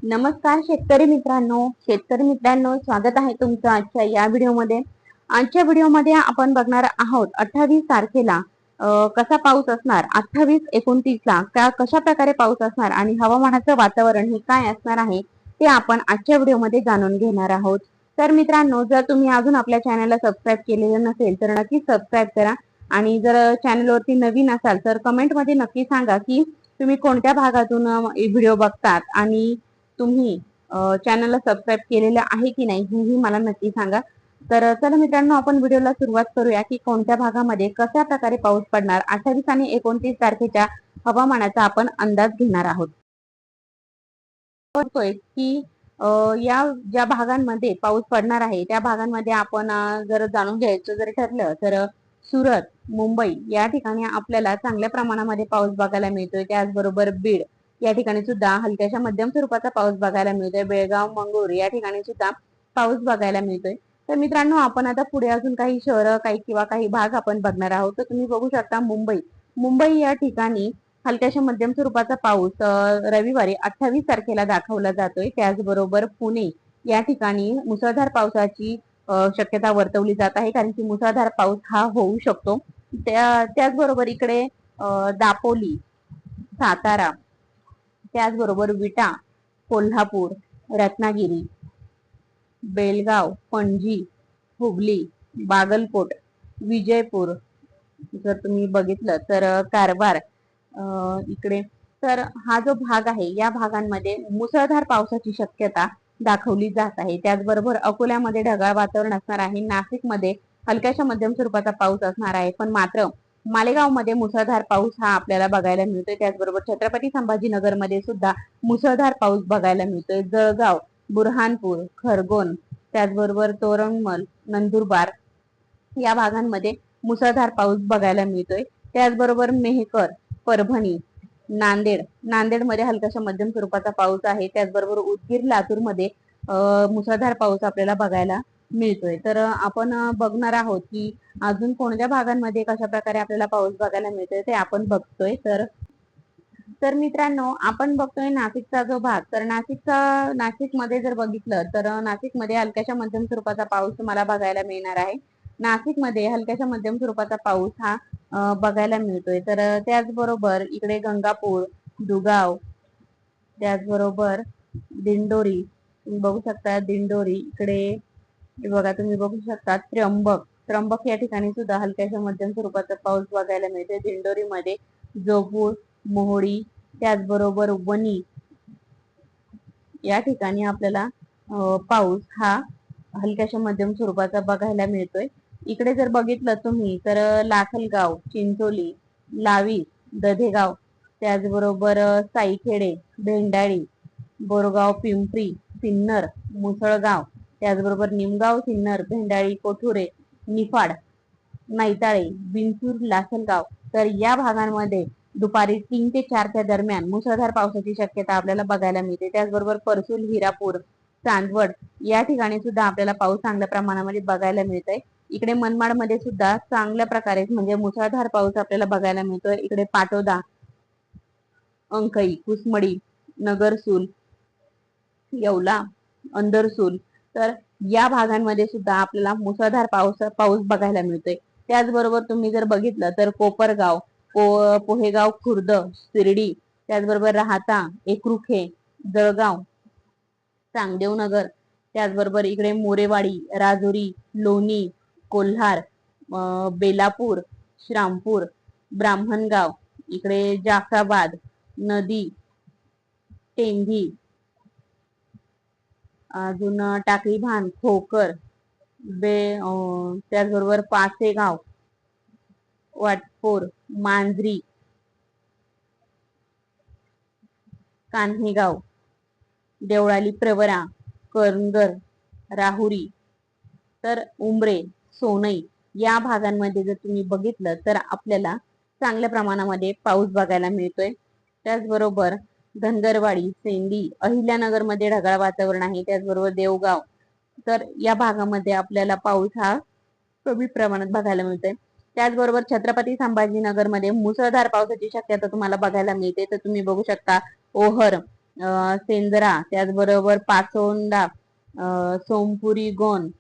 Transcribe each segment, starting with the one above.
नमस्कार शेतकरी मित्रांनो, स्वागत आहे तुमचं आजच्या या व्हिडिओमध्ये. आजच्या व्हिडिओमध्ये आपण बघणार आहोत 28 तारखेला कसा पाऊस असणार, 28-29 ला कशा प्रकारे पाऊस असणार आणि हवामानाचं वातावरण हे काय असणार आहे ते आपण आजच्या व्हिडिओमध्ये जाणून घेणार आहोत. तर मित्रांनो, जर तुम्ही अजून आपल्या चॅनलला सबस्क्राईब केलेलं नसेल तर नक्कीच सबस्क्राईब करा आणि जर चॅनलवरती नवीन असाल तर कमेंटमध्ये नक्की सांगा की तुम्ही कोणत्या भागातून व्हिडिओ बघतात आणि तुम्ही चॅनलला सबस्क्राईब केलेलं आहे की नाही हेही मला नक्की सांगा. तर चला मित्रांनो, आपण व्हिडिओला सुरुवात करूया की कोणत्या भागामध्ये कशा प्रकारे पाऊस पडणार 28 आणि 29 तारखेच्या हवामानाचा आपण अंदाज घेणार आहोत. बघतोय की या ज्या भागांमध्ये पाऊस पडणार आहे त्या भागांमध्ये आपण जर जाणून घ्यायचं जर ठरलं तर सुरत, मुंबई या ठिकाणी आपल्याला चांगल्या प्रमाणामध्ये पाऊस बघायला मिळतोय. त्याचबरोबर बीड या ठिकाणी सुद्धा हलक्याशा मध्यम स्वरूपाचा पाऊस बघायला मिळतोय. बेळगाव, मंगळूर या ठिकाणी सुद्धा पाऊस बघायला मिळतोय. तर मित्रांनो, आपण आता पुढे अजून काही शहरं काही भाग आपण बघणार आहोत. तर तुम्ही बघू शकता मुंबई या ठिकाणी हलक्याशा मध्यम स्वरूपाचा पाऊस रविवारी 28 तारखेला दाखवला जातोय. त्याचबरोबर पुणे या ठिकाणी मुसळधार पावसाची शक्यता वर्तवली जात आहे, कारण की मुसळधार पाऊस हा होऊ शकतो. त्याचबरोबर इकडे दापोली, सातारा, त्याचबरोबर विटा, कोल्हापूर, रत्नागिरी, बेळगाव, पणजी, हुबली, बागलकोट, विजयपूर जर तुम्ही बघितलं तर कारवार इकडे, तर हा जो भाग आहे या भागांमध्ये मुसळधार पावसाची शक्यता दाखवली जात आहे. त्याचबरोबर अकोल्यामध्ये ढगाळ वातावरण असणार आहे. नाशिकमध्ये हलक्याशा मध्यम स्वरूपाचा पाऊस असणार आहे, पण मात्र मालेगावमध्ये मुसळधार पाऊस हा आपल्याला बघायला मिळतोय. त्याचबरोबर छत्रपती संभाजीनगरमध्ये सुद्धा मुसळधार पाऊस बघायला मिळतोय. जळगाव, बुरहानपूर, खरगोन, त्याचबरोबर तोरणमल, नंदुरबार या भागांमध्ये मुसळधार पाऊस बघायला मिळतोय. त्याचबरोबर मेहकर, परभणी, नांदेडमध्ये हलकाशा मध्यम स्वरूपाचा पाऊस आहे. त्याचबरोबर उदगीर, लातूरमध्ये मुसळधार पाऊस आपल्याला बघायला मिळतोय. तर आपण बघणार आहोत की अजून कोणत्या भागांमध्ये कशा प्रकारे आपल्याला पाऊस बघायला मिळतोय ते आपण बघतोय. तर मित्रांनो, आपण बघतोय नाशिकचा जो भाग, तर नाशिकमध्ये जर बघितलं तर नाशिकमध्ये हलक्याशा मध्यम स्वरूपाचा पाऊस तुम्हाला बघायला मिळणार आहे. नाशिकमध्ये हलक्याशा मध्यम स्वरूपाचा पाऊस हा बघायला मिळतोय. तर त्याचबरोबर इकडे गंगापूर, दुगाव, त्याचबरोबर दिंडोरी, तुम्ही बघू शकता दिंडोरी इकडे बघा, तुम्ही बघू शकता त्र्यंबक या ठिकाणी सुद्धा हलक्याशा मध्यम स्वरूपाचा पाऊस बघायला मिळतोय. दिंडोरीमध्ये जोपूर, मोहोळी, त्याचबरोबर वणी या ठिकाणी आपल्याला पाऊस हा हलक्याशा मध्यम स्वरूपाचा बघायला मिळतोय. इकडे जर बघितलं तुम्ही तर लाखलगाव, चिंचोली, लावी, दधेगाव, त्याचबरोबर साईखेडे, भेंडाळी, बोरगाव, पिंपरी, सिन्नर, मुसळगाव, त्याचबरोबर निमगाव, सिन्नर, भेंडाळी, कोठुरे, निफाड, नाईताळे, बिनसूर, लासलगाव, तर या भागांमध्ये दुपारी 3 ते 4च्या दरम्यान मुसळधार पावसाची शक्यता आपल्याला बघायला मिळते. त्याचबरोबर परसूल, हिरापूर, चांदवड या ठिकाणी सुद्धा आपल्याला पाऊस चांगल्या प्रमाणामध्ये बघायला मिळतोय. इकडे मनमाडमध्ये सुद्धा चांगल्या प्रकारे म्हणजे मुसळधार पाऊस आपल्याला बघायला मिळतोय. इकडे पाटोदा, अंकई, कुसमडी, नगरसूल, येवला, अंदरसूल, तर या भागांमध्ये सुद्धा आपल्याला मुसळधार पाऊस बघायला मिळतोय. त्याचबरोबर तुम्ही जर बघितलं तर कोपरगाव, पोहेगाव खुर्द, शिर्डी, त्याचबरोबर राहाता, एकरुखे, जळगाव, चांगदेवनगर, त्याचबरोबर इकडे मोरेवाडी, राजुरी, लोणी, कोल्हार, बेलापूर, श्रामपूर, ब्राह्मणगाव, इकडे जाफराबाद, नदी, टेंभी, अजून टाकळी भान, खोकर, त्याचबरोबर पासेगाव, वाटपोर, मांजरी, कान्हेगाव, देवळाली, प्रवरा, करंगर, राहुरी, तर उमरे, सोनई या भागांमध्ये जर तुम्ही बघितलं तर आपल्याला चांगल्या प्रमाणामध्ये पाऊस बघायला मिळतोय. त्याचबरोबर धनगरवाडी, सेंदी, अहिल्यानगरमध्ये ढगाळ वातावरण आहे. त्याचबरोबर देवगाव, तर या भागामध्ये आपल्याला पाऊस हा कमी प्रमाणात बघायला मिळतोय. त्याचबरोबर छत्रपती संभाजीनगरमध्ये मुसळधार पावसाची शक्यता तुम्हाला बघायला मिळते. तर तुम्ही बघू शकता ओहर, सेंद्रा, त्याचबरोबर पाचोंडा, सोमपुरी गोन.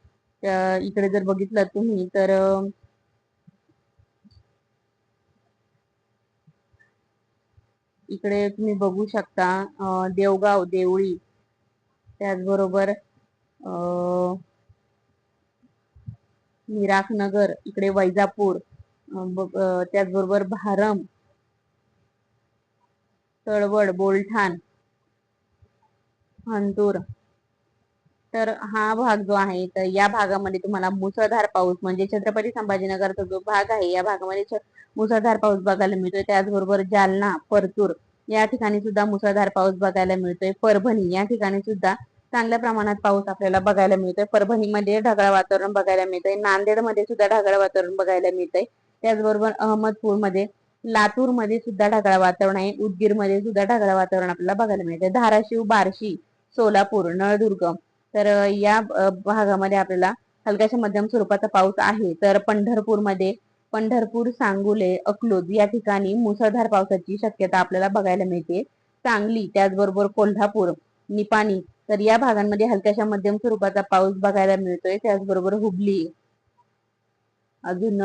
इकडे जर बघितलं तुम्ही तर इकडे तुम्ही बघू शकता देवगाव, देवळी, त्याचबरोबर मिराकनगर, इकडे वैजापूर, त्याचबरोबर भारम, तळवड, बोलठाण, हंतूर. तर हा भाग जो आहे तर या भागामध्ये तुम्हाला मुसळधार पाऊस म्हणजे छत्रपती संभाजीनगरचा जो भाग आहे या भागामध्ये मुसळधार पाऊस बघायला मिळतोय. त्याचबरोबर जालना, परतूर या ठिकाणी सुद्धा मुसळधार पाऊस बघायला मिळतोय. परभणी या ठिकाणी सुद्धा चांगल्या प्रमाणात पाऊस आपल्याला बघायला मिळतोय. परभणीमध्ये ढगाळ वातावरण बघायला मिळतंय. नांदेडमध्ये सुद्धा ढगाळ वातावरण बघायला मिळतंय. त्याचबरोबर अहमदपूरमध्ये, लातूरमध्ये सुद्धा ढगाळ वातावरण आहे. उदगीरमध्ये सुद्धा ढगाळ वातावरण आपल्याला बघायला मिळतंय. धाराशिव, बार्शी, सोलापूर, नळदुर्ग तर या भागामध्ये आपल्याला हलक्याच्या मध्यम स्वरूपाचा पाऊस आहे. तर पंढरपूर, सांगोले, अकलूज या ठिकाणी मुसळधार पावसाची शक्यता आपल्याला बघायला मिळते. सांगली, त्याचबरोबर कोल्हापूर, निपाणी तर या भागांमध्ये हलक्याच्या मध्यम स्वरूपाचा पाऊस बघायला मिळतोय. त्याचबरोबर हुबली, अजून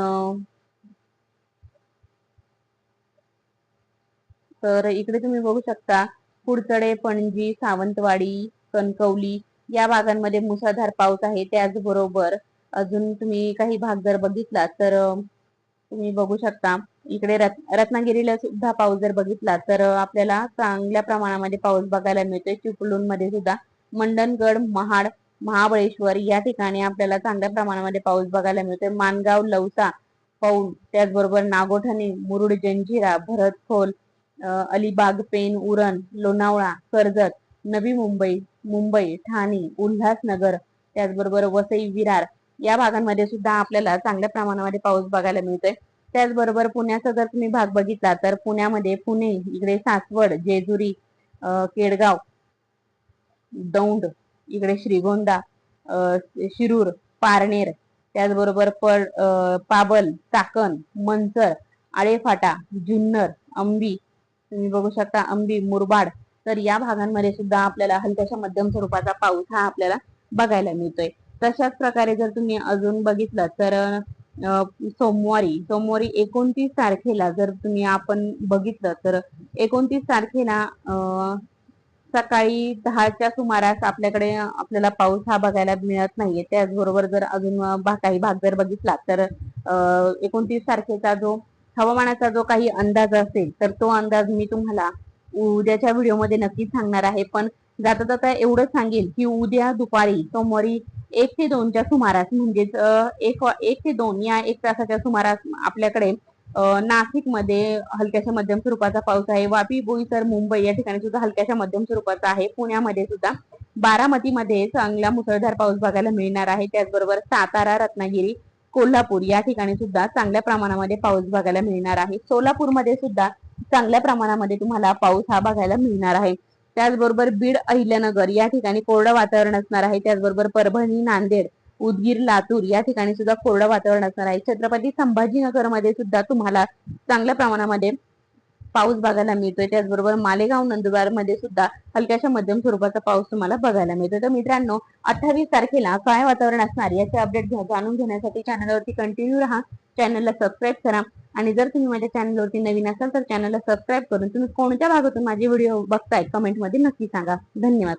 तर इकडे तुम्ही बघू शकता कुडचडे, पणजी, सावंतवाडी, कणकवली या भागांमध्ये मुसळधार पाऊस आहे. त्याचबरोबर अजून तुम्ही काही भाग जर बघितला तर तुम्ही बघू शकता इकडे रत्नागिरीला सुद्धा पाऊस जर बघितला तर आपल्याला चांगल्या प्रमाणामध्ये पाऊस बघायला मिळतोय. चिपळूण मध्ये सुद्धा, मंडणगड, महाड, महाबळेश्वर या ठिकाणी आपल्याला चांगल्या प्रमाणामध्ये पाऊस बघायला मिळतोय. मानगाव, लवसा, पौल, त्याचबरोबर नागोठणे, मुरुड, जंजिरा, भरतखोल, अलिबाग, पेण, उरण, लोणावळा, कर्जत, नवी मुंबई, मुंबई, ठाणे, उल्हासनगर, त्याचबरोबर वसई, विरार या भागांमध्ये सुद्धा आपल्याला चांगल्या प्रमाणामध्ये पाऊस बघायला मिळतोय. त्याचबरोबर पुण्याचा जर तुम्ही भाग बघितला तर पुण्यामध्ये पुणे, इकडे सासवड, जेजुरी, केडगाव, दौंड, इकडे श्रीगोंदा, शिरूर, पारनेर, त्याचबरोबर पाबल, चाकण, मनसर, आळेफाटा, जुन्नर, अंबी, तुम्ही बघू शकता अंबी, मुरबाड तर या भागांमध्ये सुद्धा आपल्याला हलक्याच्या मध्यम स्वरूपाचा पाऊस हा आपल्याला बघायला मिळतोय. तशाच प्रकारे जर तुम्ही अजून बघितलं तर सोमवारी 29 तारखेला जर तुम्ही आपण बघितलं तर 29 तारखेला सकाळी 10च्या सुमारास आपल्याला पाऊस हा बघायला मिळत नाहीये. त्याचबरोबर जर अजून काही भाग जर बघितला तर 29 तारखेचा जो हवामानाचा जो काही अंदाज असेल तर तो अंदाज मी तुम्हाला उद्याच्या व्हिडिओमध्ये नक्कीच सांगणार आहे. पण जाता जाता एवढंच सांगेल की उद्या दुपारी सोमवारी 1 ते 2च्या सुमारास म्हणजेच 1 ते 2 या 1 तासाच्या सुमारास आपल्याकडे नाशिकमध्ये हलक्याच्या मध्यम स्वरूपाचा पाऊस आहे. वापी, बोईसर, मुंबई या ठिकाणी सुद्धा हलक्याच्या मध्यम स्वरूपाचा आहे. पुण्यामध्ये सुद्धा, बारामतीमध्ये चांगला मुसळधार पाऊस बघायला मिळणार आहे. त्याचबरोबर सातारा, रत्नागिरी, कोल्हापूर या ठिकाणी सुद्धा चांगल्या प्रमाणामध्ये पाऊस बघायला मिळणार आहे. सोलापूरमध्ये सुद्धा चांगल्या प्रमाणामध्ये तुम्हाला पाऊस हा बघायला मिळणार आहे. त्याचबरोबर बीड, अहिल्यानगर या ठिकाणी कोरडं वातावरण असणार आहे. त्याचबरोबर परभणी, नांदेड, उदगीर, लातूर या ठिकाणी सुद्धा कोरडं वातावरण असणार आहे. छत्रपती संभाजीनगर मध्ये सुद्धा तुम्हाला चांगल्या प्रमाणामध्ये पाऊस बघायला मिळतोय. त्याचबरोबर मालेगाव, नंदुरबार मध्ये सुद्धा हलक्याच्या मध्यम स्वरूपाचा पाऊस तुम्हाला बघायला मिळतोय. तर मित्रांनो 28 तारखेला काय वातावरण असणार याचे अपडेट जाणून घेण्यासाठी चॅनलवरती कंटिन्यू राहा. चॅनलला सबस्क्राईब करा आणि जर तुम्ही माझ्या चॅनलवरती नवीन असाल तर चॅनलला सबस्क्राईब करून तुम्ही कोणत्या भागातून माझे व्हिडिओ बघताय कमेंटमध्ये नक्की सांगा. धन्यवाद.